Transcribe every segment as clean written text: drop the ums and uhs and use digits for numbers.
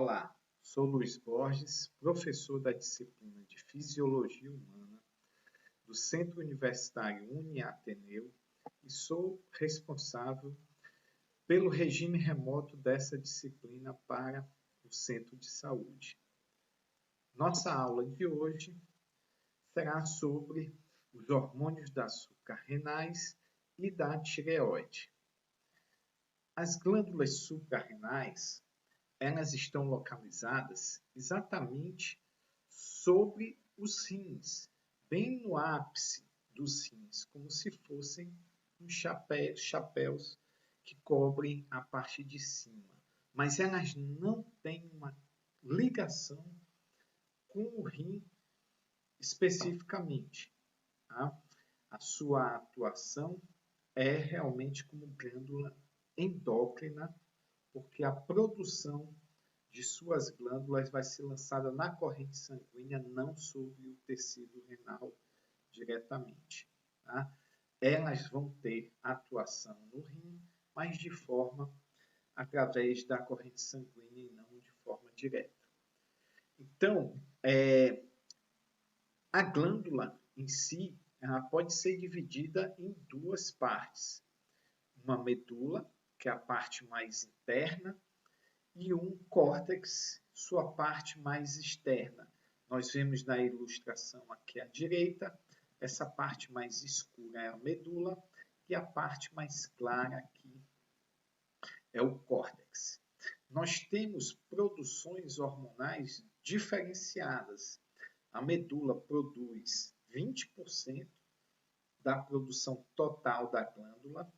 Olá, sou Luiz Borges, professor da disciplina de Fisiologia Humana do Centro Universitário Uniateneu e sou responsável pelo regime remoto dessa disciplina para o Centro de Saúde. Nossa aula de hoje será sobre os hormônios da açúcar renais e da tireoide. As glândulas suprarrenais elas estão localizadas exatamente sobre os rins, bem no ápice dos rins, como se fossem uns chapéus que cobrem a parte de cima. Mas elas não têm uma ligação com o rim especificamente. Tá? A sua atuação é realmente como glândula endócrina, porque a produção de suas glândulas vai ser lançada na corrente sanguínea, não sobre o tecido renal diretamente. Tá? Elas vão ter atuação no rim, mas de forma através da corrente sanguínea e não de forma direta. Então, a glândula em si, ela pode ser dividida em duas partes. Uma medula, que é a parte mais interna, e um córtex, sua parte mais externa. Nós vemos na ilustração aqui à direita, essa parte mais escura é a medula e a parte mais clara aqui é o córtex. Nós temos produções hormonais diferenciadas. A medula produz 20% da produção total da glândula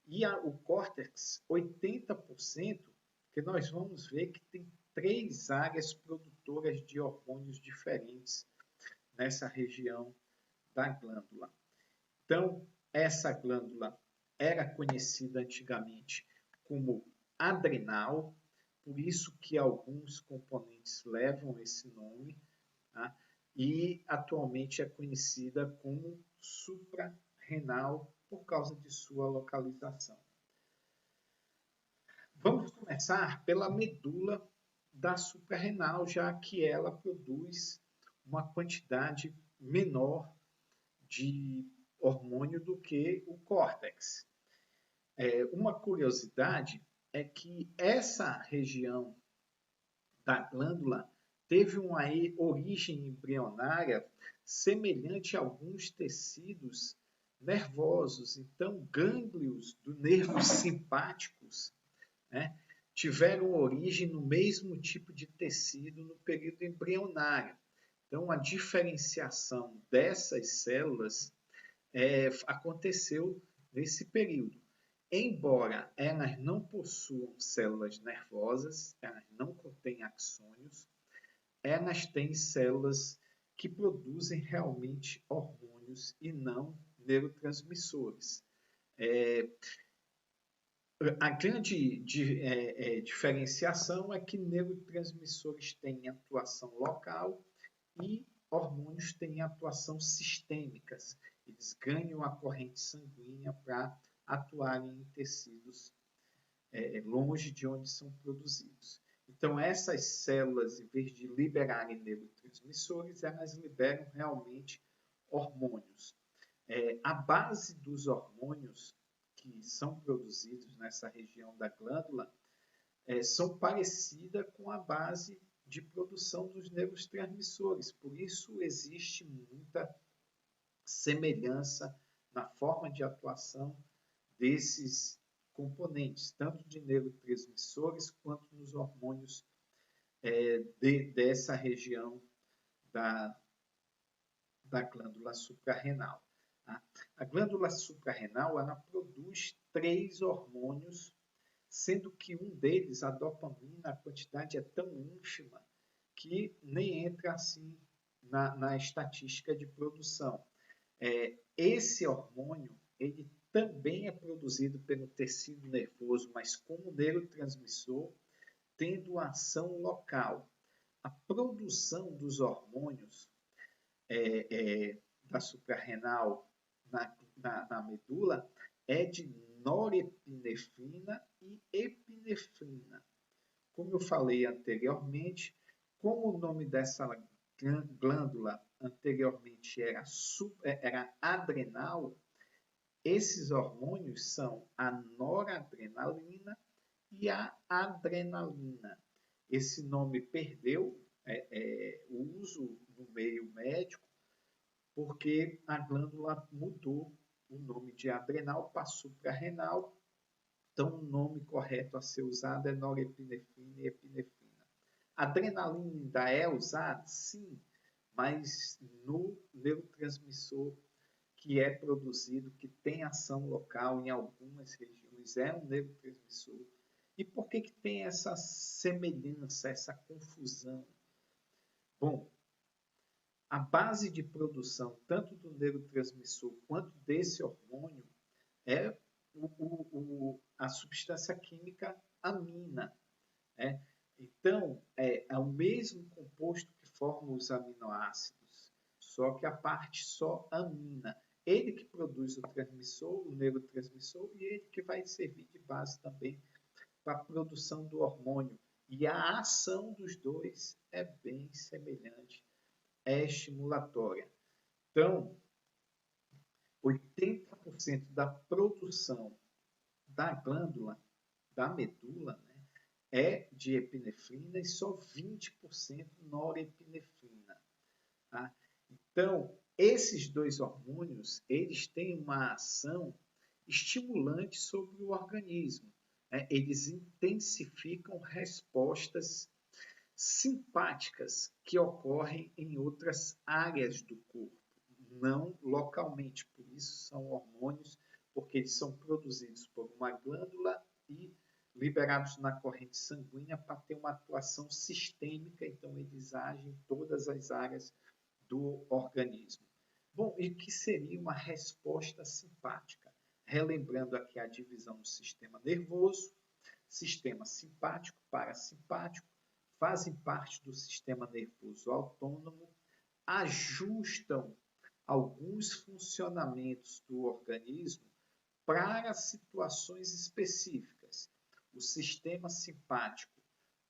e o córtex 80%, que nós vamos ver que tem 3 áreas produtoras de hormônios diferentes nessa região da glândula. Então, essa glândula era conhecida antigamente como adrenal, por isso que alguns componentes levam esse nome, tá? E atualmente é conhecida como suprarrenal por causa de sua localização. Vamos começar pela medula da suprarrenal, já que ela produz uma quantidade menor de hormônio do que o córtex. Uma curiosidade é que essa região da glândula teve uma origem embrionária semelhante a alguns tecidos nervosos. Então, gânglios dos nervos simpáticos, né, tiveram origem no mesmo tipo de tecido no período embrionário. Então, a diferenciação dessas células aconteceu nesse período. Embora elas não possuam células nervosas, elas não contêm axônios, elas têm células que produzem realmente hormônios e não neurotransmissores. A grande diferenciação é que neurotransmissores têm atuação local e hormônios têm atuação sistêmica. Eles ganham a corrente sanguínea para atuarem em tecidos longe de onde são produzidos. Então, essas células, em vez de liberarem neurotransmissores, elas liberam realmente hormônios. A base dos hormônios que são produzidos nessa região da glândula são parecidas com a base de produção dos neurotransmissores. Por isso, existe muita semelhança na forma de atuação desses componentes, tanto de neurotransmissores quanto nos hormônios dessa região da glândula suprarrenal. Tá? A glândula suprarrenal ela produz 3 hormônios, sendo que um deles, a dopamina, a quantidade é tão ínfima que nem entra assim na estatística de produção. Esse hormônio ele também é produzido pelo tecido nervoso, mas como neurotransmissor, tendo ação local. A produção dos hormônios da suprarrenal na medula é de norepinefrina e epinefrina. Como eu falei anteriormente, como o nome dessa glândula anteriormente era adrenal, esses hormônios são a noradrenalina e a adrenalina. Esse nome perdeu o uso no meio médico porque a glândula mudou o nome de adrenal, passou para renal. Então, o nome correto a ser usado é norepinefrina e epinefrina. A adrenalina ainda é usada? Sim, mas no neurotransmissor que é produzido, que tem ação local em algumas regiões, é um neurotransmissor. E por que tem essa semelhança, essa confusão? Bom, a base de produção, tanto do neurotransmissor quanto desse hormônio, é a substância química amina. Né? Então, é o mesmo composto que forma os aminoácidos, só que a parte só amina. Ele que produz o transmissor, o neurotransmissor, e ele que vai servir de base também para a produção do hormônio. E a ação dos dois é bem semelhante, é estimulatória. Então, 80% da produção da glândula, da medula, né, é de epinefrina e só 20% norepinefrina. Tá? Então, esses dois hormônios, eles têm uma ação estimulante sobre o organismo. Né? Eles intensificam respostas simpáticas que ocorrem em outras áreas do corpo, não localmente. Por isso são hormônios, porque eles são produzidos por uma glândula e liberados na corrente sanguínea para ter uma atuação sistêmica, então eles agem em todas as áreas do organismo. Bom, e o que seria uma resposta simpática? Relembrando aqui a divisão do sistema nervoso, sistema simpático, parasimpático, fazem parte do sistema nervoso autônomo, ajustam alguns funcionamentos do organismo para situações específicas. O sistema simpático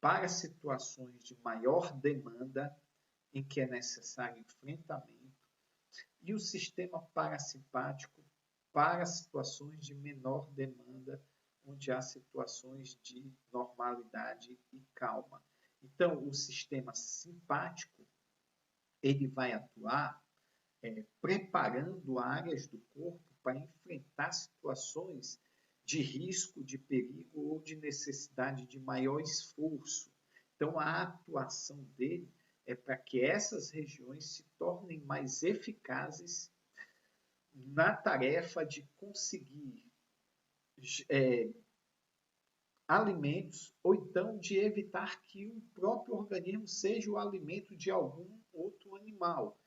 para situações de maior demanda, em que é necessário enfrentamento, e o sistema parasimpático para situações de menor demanda, onde há situações de normalidade e calma. Então, o sistema simpático ele vai atuar preparando áreas do corpo para enfrentar situações de risco, de perigo ou de necessidade de maior esforço. Então, a atuação dele é para que essas regiões se tornem mais eficazes na tarefa de conseguir alimentos ou então de evitar que o próprio organismo seja o alimento de algum outro animal.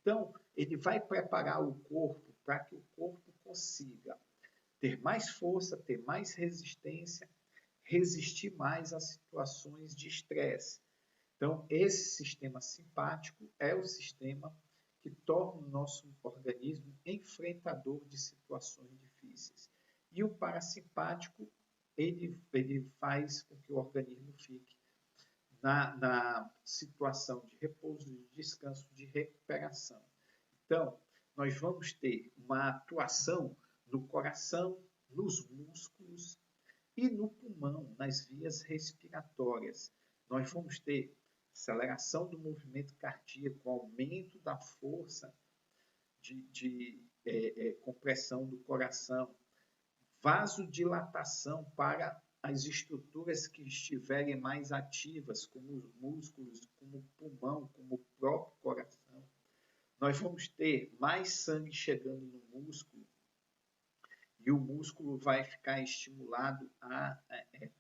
Então, ele vai preparar o corpo para que o corpo consiga ter mais força, ter mais resistência, resistir mais a situações de estresse. Então, esse sistema simpático é o sistema que torna o nosso organismo enfrentador de situações difíceis. E o parasimpático, ele faz com que o organismo fique na situação de repouso, de descanso, de recuperação. Então, nós vamos ter uma atuação no coração, nos músculos e no pulmão, nas vias respiratórias. Nós vamos ter aceleração do movimento cardíaco, aumento da força de compressão do coração, vasodilatação para as estruturas que estiverem mais ativas, como os músculos, como o pulmão, como o próprio coração. Nós vamos ter mais sangue chegando no músculo e o músculo vai ficar estimulado a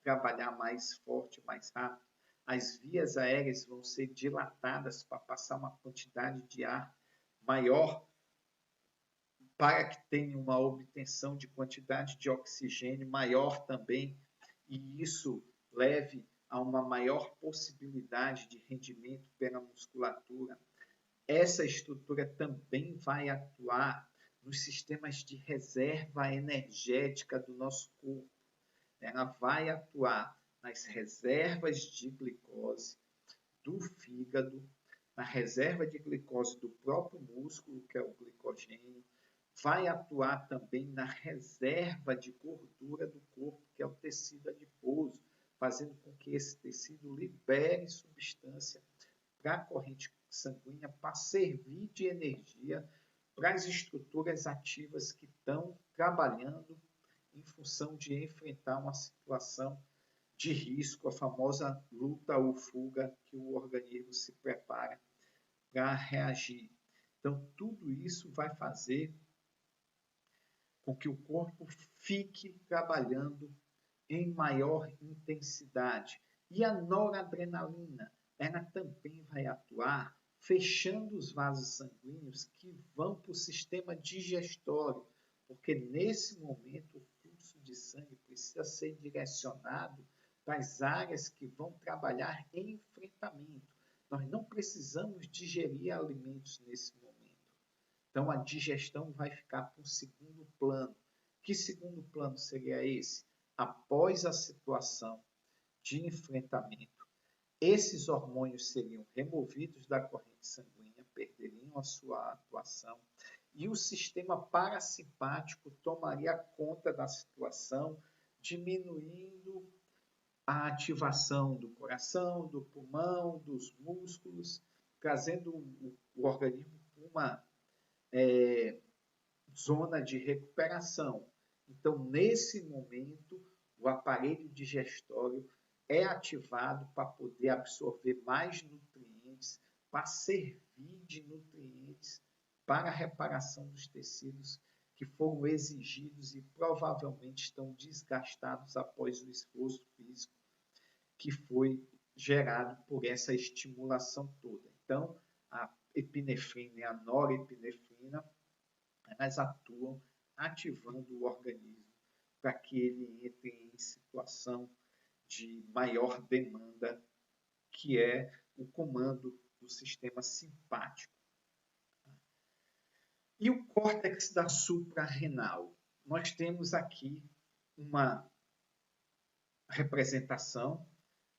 trabalhar mais forte, mais rápido. As vias aéreas vão ser dilatadas para passar uma quantidade de ar maior para que tenha uma obtenção de quantidade de oxigênio maior também, e isso leve a uma maior possibilidade de rendimento pela musculatura. Essa estrutura também vai atuar nos sistemas de reserva energética do nosso corpo. Ela vai atuar nas reservas de glicose do fígado, na reserva de glicose do próprio músculo, que é o glicogênio, vai atuar também na reserva de gordura do corpo, que é o tecido adiposo, fazendo com que esse tecido libere substância para a corrente sanguínea para servir de energia para as estruturas ativas que estão trabalhando em função de enfrentar uma situação de risco, a famosa luta ou fuga que o organismo se prepara para reagir. Então, tudo isso vai fazer com que o corpo fique trabalhando em maior intensidade. E a noradrenalina, ela também vai atuar fechando os vasos sanguíneos que vão para o sistema digestório, porque nesse momento o fluxo de sangue precisa ser direcionado para as áreas que vão trabalhar em enfrentamento. Nós não precisamos digerir alimentos nesse momento. Então, a digestão vai ficar para um segundo plano. Que segundo plano seria esse? Após a situação de enfrentamento, esses hormônios seriam removidos da corrente sanguínea, perderiam a sua atuação, e o sistema parasimpático tomaria conta da situação, diminuindo a ativação do coração, do pulmão, dos músculos, trazendo o organismo para uma zona de recuperação. Então, nesse momento, o aparelho digestório é ativado para poder absorver mais nutrientes, para servir de nutrientes para a reparação dos tecidos que foram exigidos e provavelmente estão desgastados após o esforço físico que foi gerado por essa estimulação toda. Então, a epinefrina e a norepinefrina, elas atuam ativando o organismo para que ele entre em situação de maior demanda, que é o comando do sistema simpático. E o córtex da suprarrenal? Nós temos aqui uma representação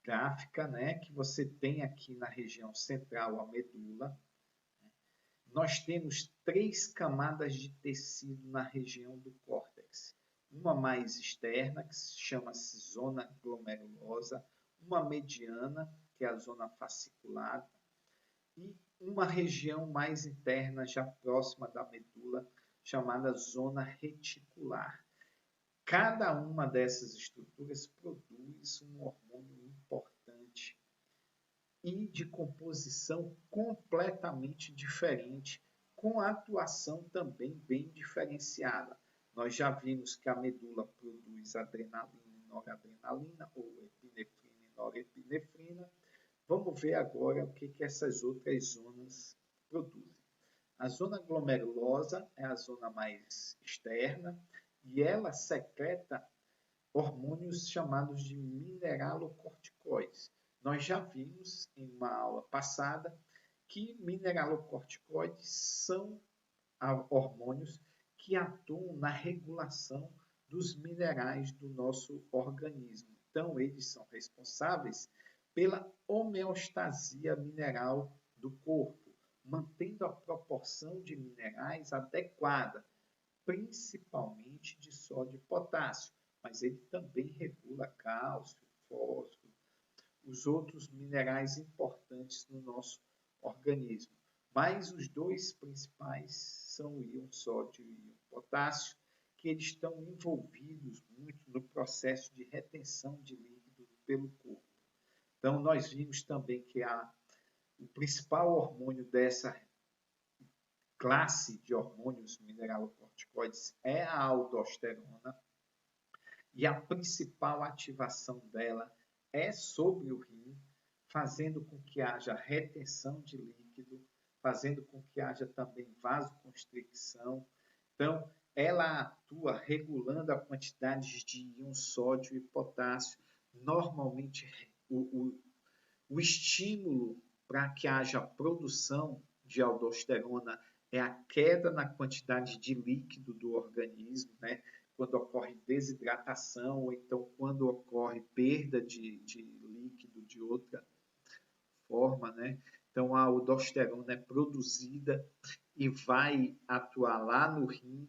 gráfica, né, que você tem aqui na região central a medula. Nós temos 3 camadas de tecido na região do córtex. Uma mais externa, que chama-se zona glomerulosa, uma mediana, que é a zona fasciculada, e uma região mais interna, já próxima da medula, chamada zona reticular. Cada uma dessas estruturas produz um hormônio importante e de composição completamente diferente, com a atuação também bem diferenciada. Nós já vimos que a medula produz adrenalina e noradrenalina, ou epinefrina e norepinefrina. Vamos ver agora o que essas outras zonas produzem. A zona glomerulosa é a zona mais externa e ela secreta hormônios chamados de mineralocorticoides. Nós já vimos em uma aula passada que mineralocorticoides são hormônios que atuam na regulação dos minerais do nosso organismo. Então, eles são responsáveis pela homeostasia mineral do corpo, mantendo a proporção de minerais adequada, principalmente de sódio e potássio, mas ele também regula cálcio, fósforo, os outros minerais importantes no nosso organismo. Mas os 2 principais são o íon sódio e o íon potássio, que eles estão envolvidos muito no processo de retenção de líquido pelo corpo. Então, nós vimos também que o principal hormônio dessa classe de hormônios mineralocorticoides é a aldosterona, e a principal ativação dela é sobre o rim, fazendo com que haja retenção de líquido, fazendo com que haja também vasoconstricção. Então, ela atua regulando a quantidade de íon sódio e potássio. Normalmente, o estímulo para que haja produção de aldosterona é a queda na quantidade de líquido do organismo, né? Quando ocorre desidratação, ou então quando ocorre perda de líquido de outra forma, né? Então a aldosterona é produzida e vai atuar lá no rim,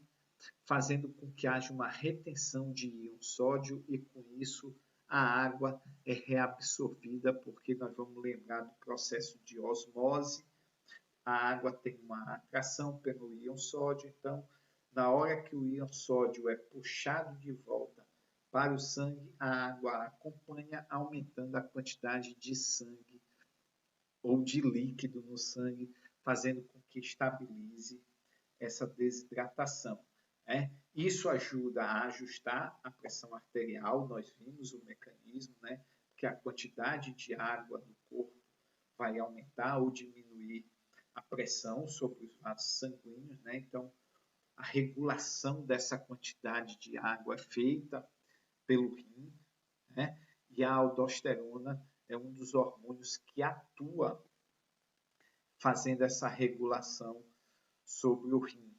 fazendo com que haja uma retenção de íon sódio e com isso a água é reabsorvida, porque nós vamos lembrar do processo de osmose. A água tem uma atração pelo íon sódio, então na hora que o íon sódio é puxado de volta para o sangue, a água acompanha, aumentando a quantidade de sangue ou de líquido no sangue, fazendo com que estabilize essa desidratação. Né? Isso ajuda a ajustar a pressão arterial, nós vimos o mecanismo, né? Que a quantidade de água no corpo vai aumentar ou diminuir a pressão sobre os vasos sanguíneos, né? Então, a regulação dessa quantidade de água é feita pelo rim, né? E a aldosterona é um dos hormônios que atua fazendo essa regulação sobre o rim.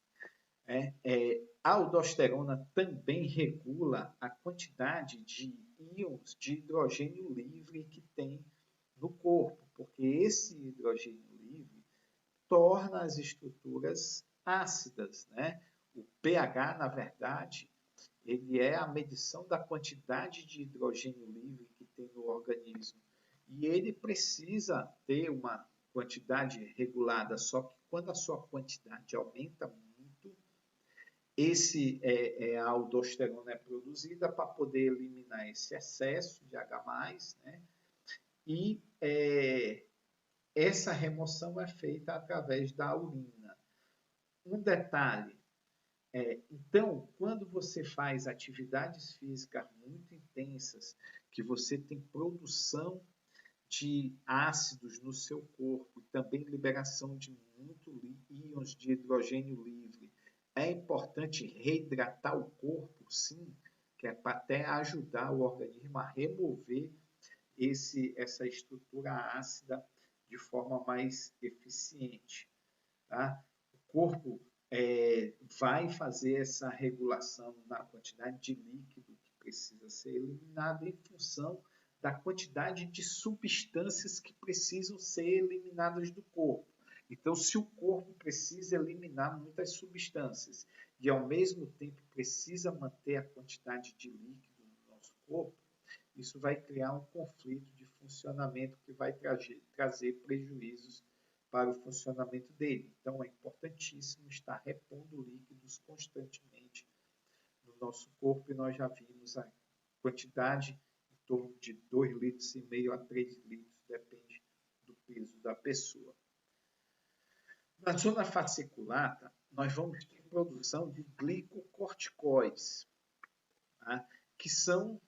A aldosterona também regula a quantidade de íons de hidrogênio livre que tem no corpo, porque esse hidrogênio livre torna as estruturas ácidas, né? O pH, na verdade, ele é a medição da quantidade de hidrogênio livre que tem no organismo. E ele precisa ter uma quantidade regulada, só que quando a sua quantidade aumenta muito, a aldosterona é produzida para poder eliminar esse excesso de H+, né? E essa remoção é feita através da urina. Um detalhe, então, quando você faz atividades físicas muito intensas, que você tem produção de ácidos no seu corpo, também liberação de muitos íons de hidrogênio livre, é importante reidratar o corpo, sim, que é para até ajudar o organismo a remover essa estrutura ácida de forma mais eficiente. Tá? O corpo vai fazer essa regulação na quantidade de líquido que precisa ser eliminado em função da quantidade de substâncias que precisam ser eliminadas do corpo. Então, se o corpo precisa eliminar muitas substâncias e, ao mesmo tempo, precisa manter a quantidade de líquido no nosso corpo, isso vai criar um conflito de funcionamento que vai trazer prejuízos para o funcionamento dele. Então, é importantíssimo estar repondo líquidos constantemente no nosso corpo, e nós já vimos a quantidade em torno de 2,5 litros a 3 litros, depende do peso da pessoa. Na zona fasciculata, nós vamos ter produção de glicocorticoides, tá? Que são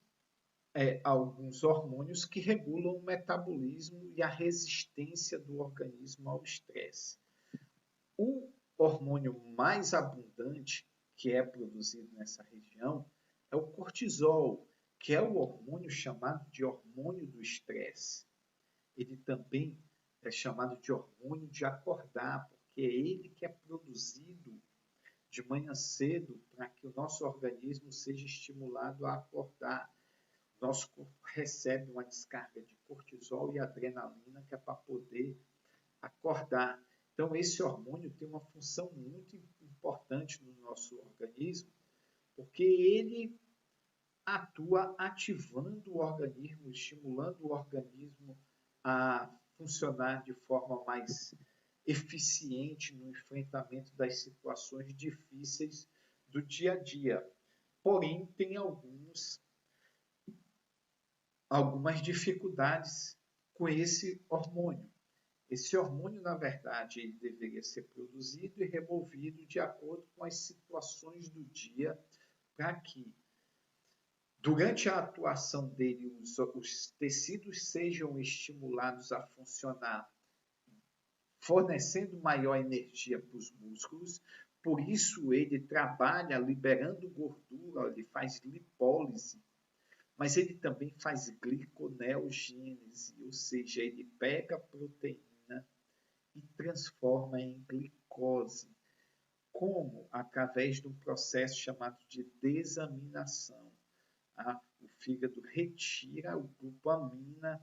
alguns hormônios que regulam o metabolismo e a resistência do organismo ao estresse. O hormônio mais abundante que é produzido nessa região é o cortisol, que é o hormônio chamado de hormônio do estresse. Ele também é chamado de hormônio de acordar, porque é ele que é produzido de manhã cedo para que o nosso organismo seja estimulado a acordar. Nosso corpo recebe uma descarga de cortisol e adrenalina que é para poder acordar. Então, esse hormônio tem uma função muito importante no nosso organismo, porque ele atua ativando o organismo, estimulando o organismo a funcionar de forma mais eficiente no enfrentamento das situações difíceis do dia a dia. Porém, tem algumas dificuldades com esse hormônio. Esse hormônio, na verdade, ele deveria ser produzido e removido de acordo com as situações do dia, para que, durante a atuação dele, os tecidos sejam estimulados a funcionar, fornecendo maior energia para os músculos. Por isso, ele trabalha liberando gordura, ele faz lipólise, mas ele também faz gliconeogênese, ou seja, ele pega a proteína e transforma em glicose. como através de um processo chamado de desaminação. O fígado retira o grupo amina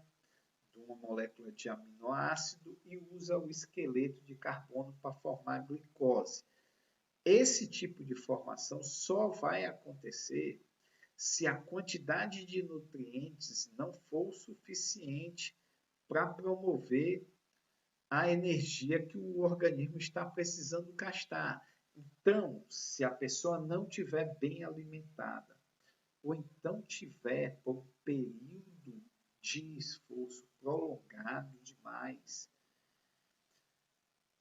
de uma molécula de aminoácido e usa o esqueleto de carbono para formar glicose. Esse tipo de formação só vai acontecer se a quantidade de nutrientes não for suficiente para promover a energia que o organismo está precisando gastar. Então, se a pessoa não estiver bem alimentada, ou então tiver por um período de esforço prolongado demais,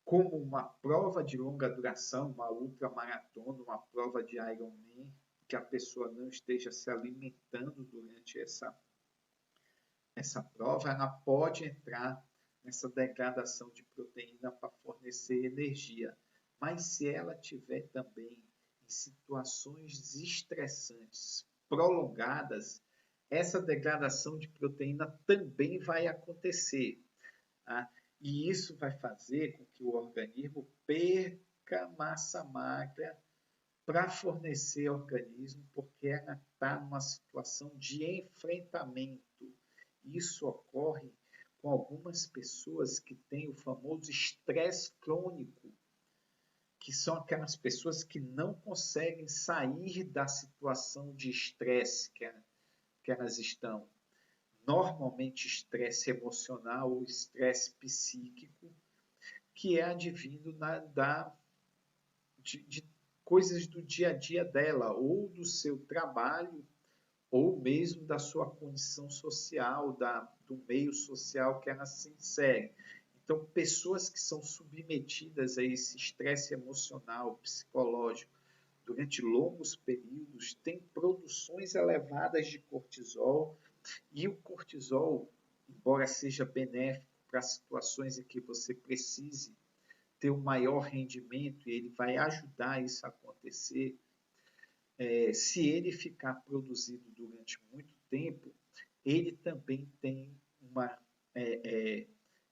como uma prova de longa duração, uma ultramaratona, uma prova de Ironman, que a pessoa não esteja se alimentando durante essa prova, ela pode entrar nessa degradação de proteína para fornecer energia. Mas se ela tiver também em situações estressantes prolongadas, essa degradação de proteína também vai acontecer. Tá? E isso vai fazer com que o organismo perca massa magra para fornecer organismo, porque ela está numa situação de enfrentamento. Isso ocorre com algumas pessoas que têm o famoso estresse crônico, que são aquelas pessoas que não conseguem sair da situação de estresse que elas estão. Normalmente estresse emocional ou estresse psíquico, que é advindo de coisas do dia a dia dela, ou do seu trabalho, ou mesmo da sua condição social, do meio social que ela se insere. Então, pessoas que são submetidas a esse estresse emocional, psicológico, durante longos períodos, têm produções elevadas de cortisol, e o cortisol, embora seja benéfico para situações em que você precise ter um maior rendimento, e ele vai ajudar isso a acontecer, se ele ficar produzido durante muito tempo, ele também tem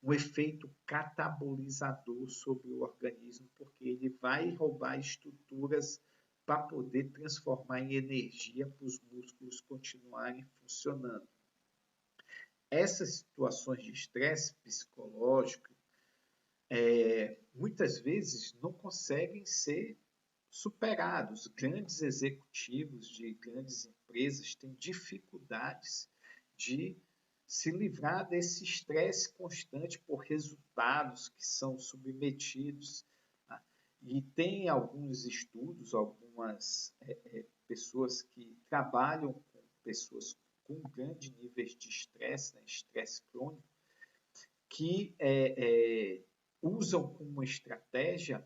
um efeito catabolizador sobre o organismo, porque ele vai roubar estruturas para poder transformar em energia para os músculos continuarem funcionando. Essas situações de estresse psicológico muitas vezes não conseguem ser superados. Grandes executivos de grandes empresas têm dificuldades de se livrar desse estresse constante por resultados que são submetidos. Tá? E tem alguns estudos, algumas pessoas que trabalham com pessoas com grandes níveis de estresse, né, estresse crônico, que usam como estratégia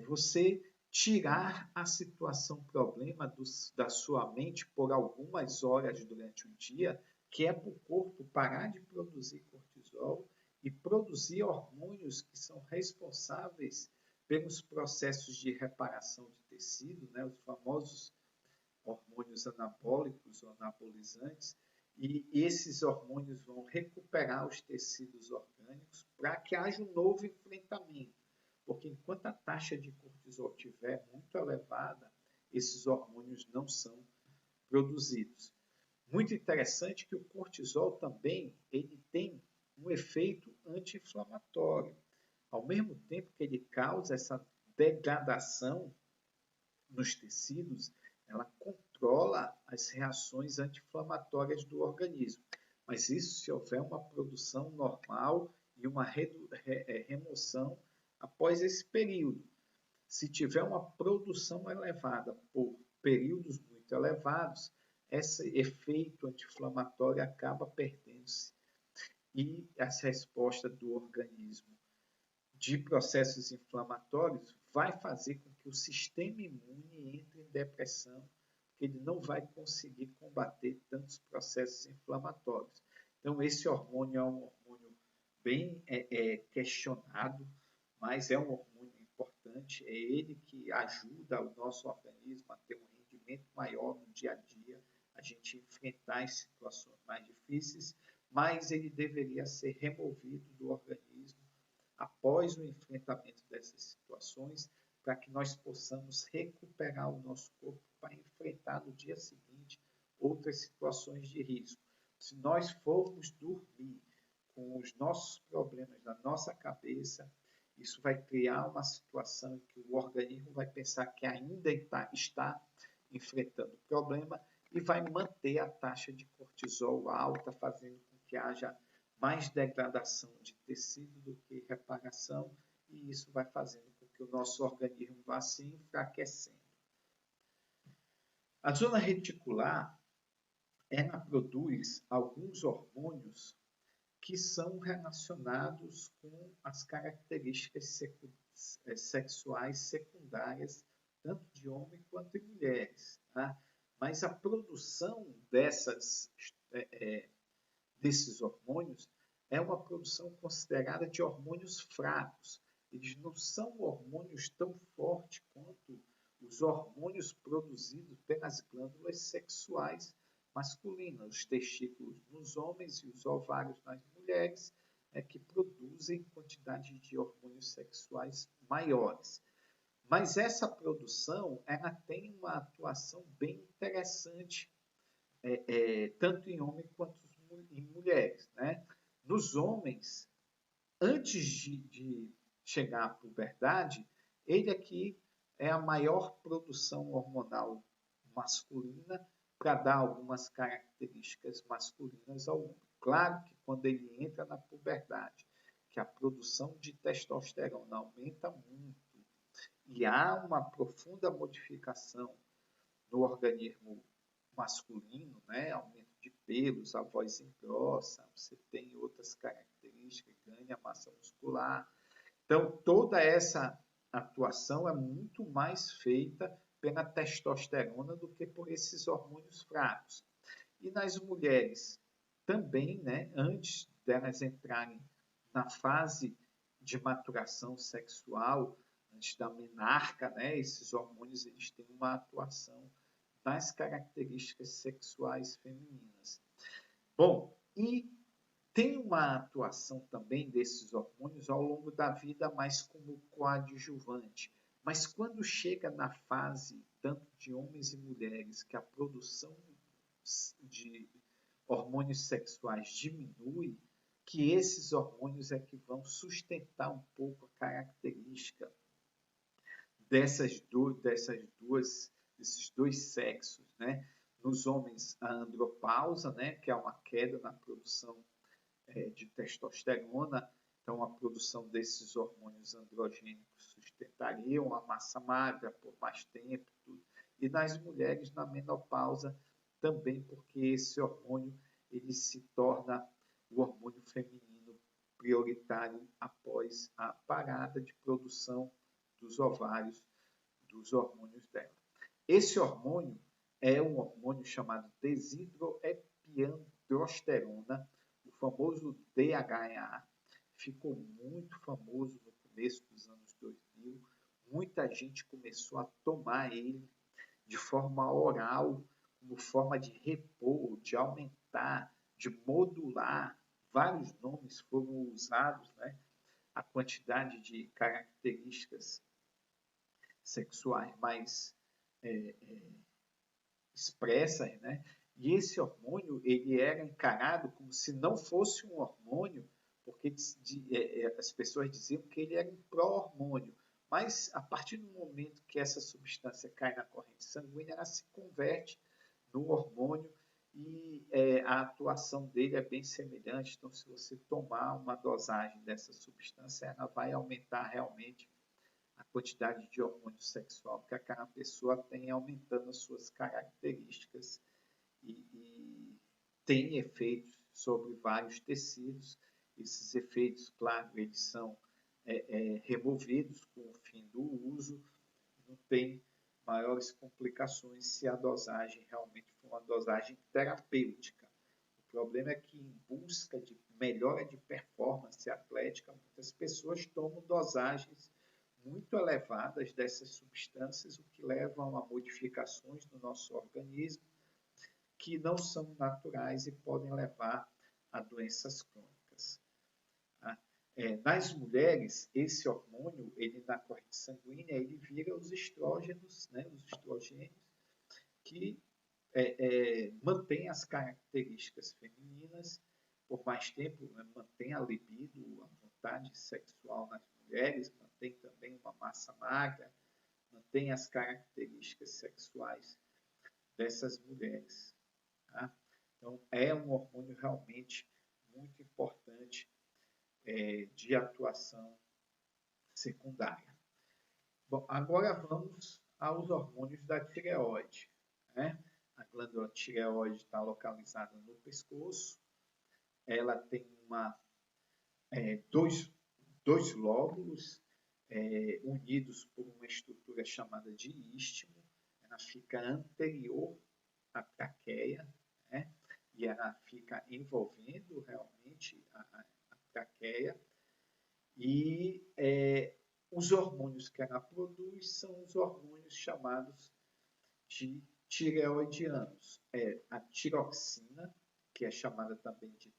você tirar a situação problema da sua mente por algumas horas durante o dia, que é para o corpo parar de produzir cortisol e produzir hormônios que são responsáveis pelos processos de reparação de tecido, né, os famosos hormônios anabólicos ou anabolizantes, e esses hormônios vão recuperar os tecidos orgânicos para que haja um novo enfrentamento. Porque enquanto a taxa de cortisol estiver muito elevada, esses hormônios não são produzidos. Muito interessante que o cortisol também ele tem um efeito anti-inflamatório. Ao mesmo tempo que ele causa essa degradação nos tecidos, ela controla as reações anti-inflamatórias do organismo. Mas isso se houver uma produção normal e uma remoção após esse período. Se tiver uma produção elevada por períodos muito elevados, esse efeito anti-inflamatório acaba perdendo-se e as respostas do organismo de processos inflamatórios vai fazer com que o sistema imune entre em depressão, porque ele não vai conseguir combater tantos processos inflamatórios. Então, esse hormônio é um hormônio bem questionado, mas é um hormônio importante, é ele que ajuda o nosso organismo a ter um rendimento maior no dia a dia, a gente enfrentar as situações mais difíceis, mas ele deveria ser removido do organismo após o enfrentamento dessas situações, para que nós possamos recuperar o nosso corpo para enfrentar no dia seguinte outras situações de risco. Se nós formos dormir com os nossos problemas na nossa cabeça, isso vai criar uma situação em que o organismo vai pensar que ainda está enfrentando o problema e vai manter a taxa de cortisol alta, fazendo com que haja mais degradação de tecido do que reparação, e isso vai fazendo com que o nosso organismo vá se enfraquecendo. A zona reticular, ela produz alguns hormônios que são relacionados com as características sexuais secundárias, tanto de homem quanto de mulheres. Tá? Mas a produção desses hormônios é uma produção considerada de hormônios fracos. Eles não são hormônios tão fortes quanto os hormônios produzidos pelas glândulas sexuais masculinas, os testículos nos homens e os ovários nas mulheres, que produzem quantidade de hormônios sexuais maiores. Mas essa produção ela tem uma atuação bem interessante, tanto em homens quanto em mulheres. Né? Nos homens, antes de chegar à puberdade, ele aqui é a maior produção hormonal masculina para dar algumas características masculinas ao homem. Claro que quando ele entra na puberdade, que a produção de testosterona aumenta muito e há uma profunda modificação no organismo masculino, né? Aumento de pelos, a voz engrossa, você tem outras características, ganha massa muscular. Então, toda essa atuação é muito mais feita pela testosterona do que por esses hormônios fracos. E nas mulheres também, né, antes delas entrarem na fase de maturação sexual, antes da menarca, né, esses hormônios eles têm uma atuação nas características sexuais femininas. Bom, e tem uma atuação também desses hormônios ao longo da vida, mais como coadjuvante. Mas quando chega na fase, tanto de homens e mulheres, que a produção de hormônios sexuais diminui, que esses hormônios é que vão sustentar um pouco a característica desses dois sexos. Né? Nos homens, a andropausa, né, que é uma queda na produção de testosterona, então a produção desses hormônios androgênicos sustentariam a massa magra por mais tempo. Tudo. E nas mulheres, na menopausa, também porque esse hormônio ele se torna o hormônio feminino prioritário após a parada de produção dos ovários, dos hormônios dela. Esse hormônio é um hormônio chamado desidroepiandrosterona, o famoso DHEA, ficou muito famoso no começo dos anos 2000. Muita gente começou a tomar ele de forma oral, como forma de repor, de aumentar, de modular. Vários nomes foram usados, né? A quantidade de características sexuais mais expressas, né? E esse hormônio ele era encarado como se não fosse um hormônio, porque as pessoas diziam que ele era um pró-hormônio. Mas a partir do momento que essa substância cai na corrente sanguínea, ela se converte no hormônio e a atuação dele é bem semelhante. Então, se você tomar uma dosagem dessa substância, ela vai aumentar realmente a quantidade de hormônio sexual que aquela pessoa tem, aumentando as suas características e tem efeitos sobre vários tecidos. Esses efeitos, claro, eles são removidos com o fim do uso, não tem maiores complicações se a dosagem realmente for uma dosagem terapêutica. O problema é que, em busca de melhora de performance atlética, muitas pessoas tomam dosagens muito elevadas dessas substâncias, o que leva a modificações no nosso organismo que não são naturais e podem levar a doenças crônicas. Nas mulheres, esse hormônio, ele na corrente sanguínea, ele vira os estrógenos, né, os estrogênios, que mantém as características femininas por mais tempo, né, mantém a libido, a vontade sexual nas mulheres, mantém também uma massa magra, mantém as características sexuais dessas mulheres. Tá? Então, é um hormônio realmente muito importante de atuação secundária. Bom, agora vamos aos hormônios da tireoide. Né? A glândula tireoide está localizada no pescoço. Ela tem dois lóbulos unidos por uma estrutura chamada de istmo. Ela fica anterior à traqueia, né? E ela fica envolvendo realmente a traqueia. E os hormônios que ela produz são os hormônios chamados de tireoidianos. A tiroxina, que é chamada também de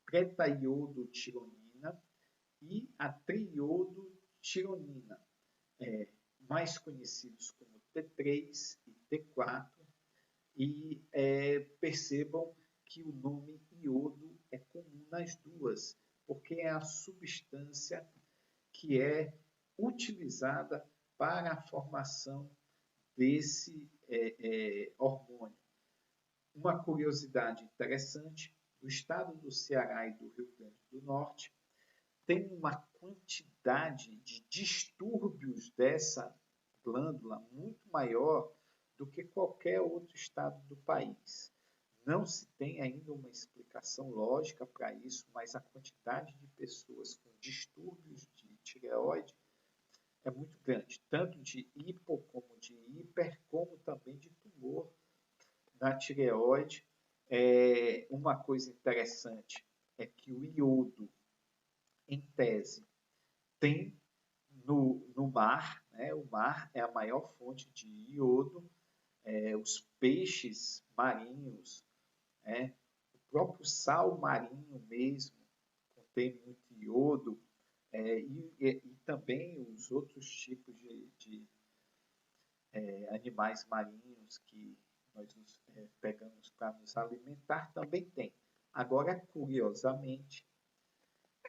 pretaiodotironina, e a triiodotironina, mais conhecidos como T3 e T4, e percebam que o nome iodo é comum nas duas, porque é a substância que é utilizada para a formação desse hormônio. Uma curiosidade interessante, o estado do Ceará e do Rio Grande do Norte tem uma quantidade de distúrbios dessa glândula muito maior do que qualquer outro estado do país. Não se tem ainda uma explicação lógica para isso, mas a quantidade de pessoas com distúrbios de tireoide é muito grande, tanto de hipo como de hiper, como também de tumor na tireoide. Uma coisa interessante é que o iodo, em tese, tem no mar, né? O mar é a maior fonte de iodo, os peixes marinhos, o próprio sal marinho mesmo contém muito iodo, e também os outros tipos de animais marinhos que nós pegamos para nos alimentar também tem. Agora, curiosamente,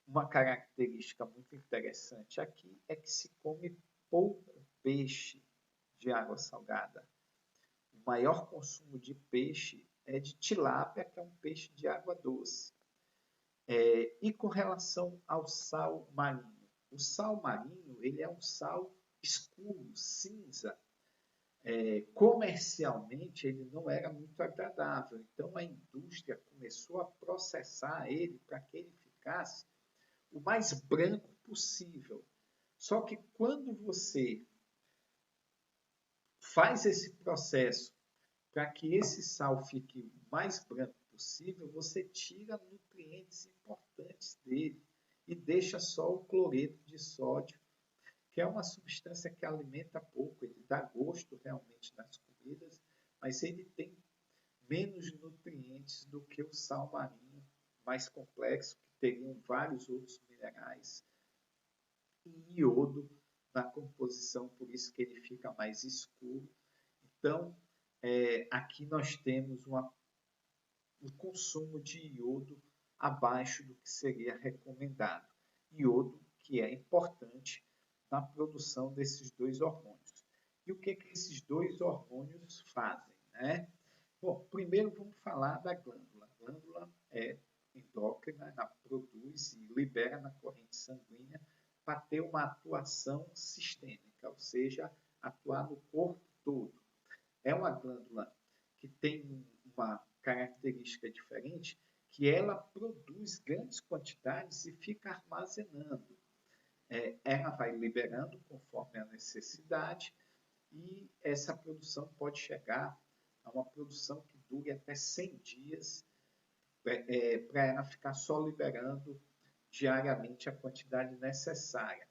uma característica muito interessante aqui é que se come pouco peixe de água salgada. O maior consumo de peixe é de tilápia, que é um peixe de água doce. E com relação ao sal marinho, o sal marinho ele é um sal escuro, cinza. Comercialmente ele não era muito agradável, então a indústria começou a processar ele para que ele ficasse o mais branco possível. Só que quando você faz esse processo para que esse sal fique o mais branco possível, você tira nutrientes importantes dele e deixa só o cloreto de sódio, que é uma substância que alimenta pouco, ele dá gosto realmente nas comidas, mas ele tem menos nutrientes do que o sal marinho mais complexo, que teriam vários outros minerais e iodo na composição, por isso que ele fica mais escuro. Então, aqui nós temos um consumo de iodo abaixo do que seria recomendado. Iodo que é importante na produção desses dois hormônios. E o que esses dois hormônios fazem? Né? Bom, primeiro vamos falar da glândula. A glândula é endócrina, ela produz e libera na corrente sanguínea para ter uma atuação sistêmica, ou seja, atuar no corpo todo. É uma glândula que tem uma característica diferente, que ela produz grandes quantidades e fica armazenando. Ela vai liberando conforme a necessidade e essa produção pode chegar a uma produção que dure até 100 dias para ela ficar só liberando diariamente a quantidade necessária.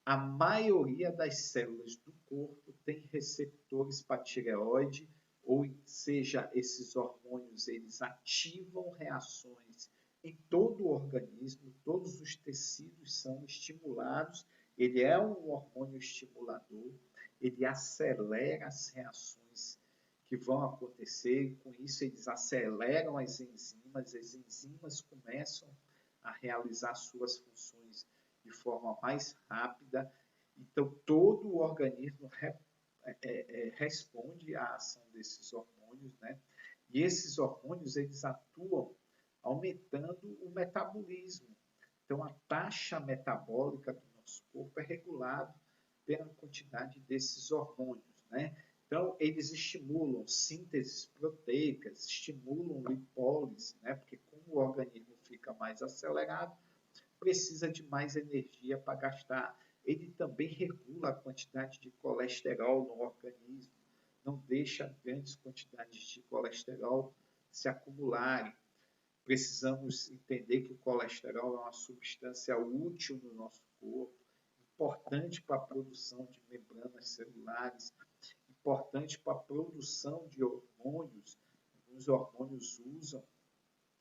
A maioria das células do corpo tem receptores para tireoide, ou seja, esses hormônios eles ativam reações em todo o organismo, todos os tecidos são estimulados. Ele é um hormônio estimulador, ele acelera as reações que vão acontecer, e com isso eles aceleram as enzimas começam a realizar suas funções de forma mais rápida. Então, todo o organismo responde à ação desses hormônios, né? E esses hormônios, eles atuam aumentando o metabolismo. Então, a taxa metabólica do nosso corpo é regulada pela quantidade desses hormônios, né? Então, eles estimulam sínteses proteicas, estimulam lipólise, né? Porque como o organismo fica mais acelerado, precisa de mais energia para gastar. Ele também regula a quantidade de colesterol no organismo, não deixa grandes quantidades de colesterol se acumularem. Precisamos entender que o colesterol é uma substância útil no nosso corpo, importante para a produção de membranas celulares, importante para a produção de hormônios. Os hormônios usam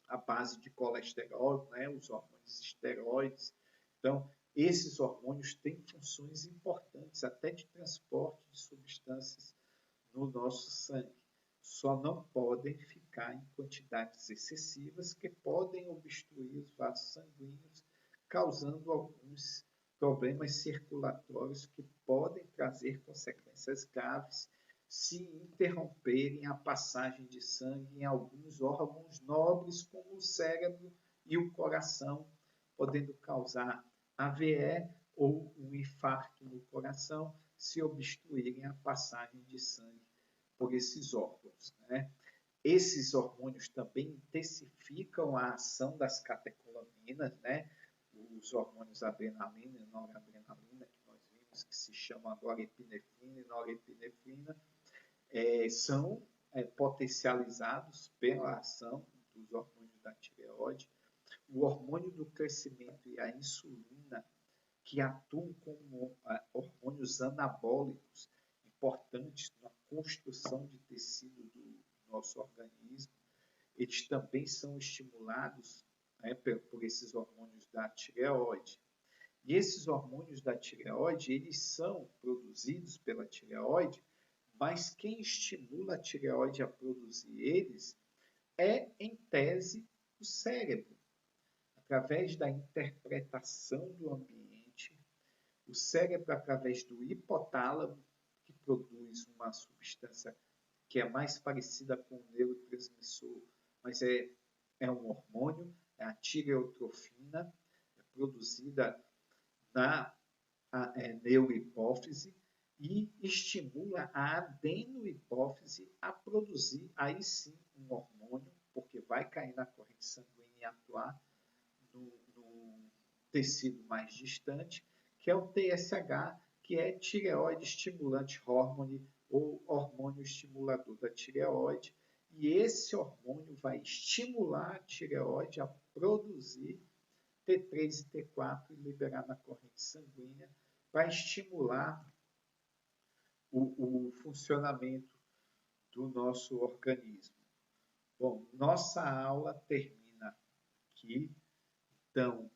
a base de colesterol, né? Os hormônios esteroides. Então, esses hormônios têm funções importantes, até de transporte de substâncias no nosso sangue. Só não podem ficar em quantidades excessivas que podem obstruir os vasos sanguíneos, causando alguns problemas circulatórios que podem trazer consequências graves se interromperem a passagem de sangue em alguns órgãos nobres, como o cérebro e o coração, podendo causar AVE ou um infarto no coração se obstruírem a passagem de sangue por esses órgãos, né? Esses hormônios também intensificam a ação das catecolaminas, né? Os hormônios adrenalina e noradrenalina, que nós vimos que se chama agora epinefrina e norepinefrina, são potencializados pela ação dos hormônios da tireoide. O hormônio do crescimento e a insulina, que atuam como hormônios anabólicos importantes na construção de tecido do nosso organismo, eles também são estimulados, né, por esses hormônios da tireoide. E esses hormônios da tireoide, eles são produzidos pela tireoide, mas quem estimula a tireoide a produzir eles é, em tese, o cérebro. Através da interpretação do ambiente, o cérebro, através do hipotálamo, que produz uma substância que é mais parecida com o neurotransmissor, mas é um hormônio, é a tireotrofina, é produzida na neurohipófise e estimula a adenohipófise a produzir, aí sim, um hormônio, porque vai cair na corrente sanguínea e atuar no tecido mais distante, que é o TSH, que é tireoide estimulante hormone ou hormônio estimulador da tireoide. E esse hormônio vai estimular a tireoide a produzir T3 e T4 e liberar na corrente sanguínea para estimular o funcionamento do nosso organismo. Bom, nossa aula termina aqui. Então,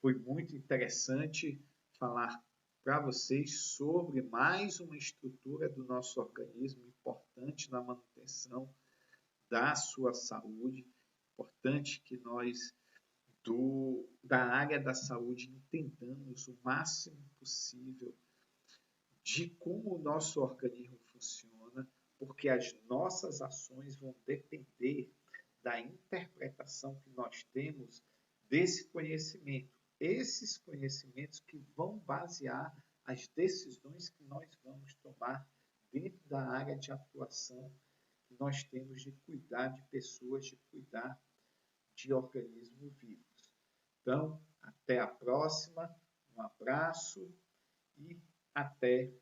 foi muito interessante falar para vocês sobre mais uma estrutura do nosso organismo importante na manutenção da sua saúde. Importante que nós, da área da saúde, entendamos o máximo possível de como o nosso organismo funciona, porque as nossas ações vão depender da interpretação que nós temos desse conhecimento. Esses conhecimentos que vão basear as decisões que nós vamos tomar dentro da área de atuação que nós temos de cuidar de pessoas, de cuidar de organismos vivos. Então, até a próxima, um abraço e até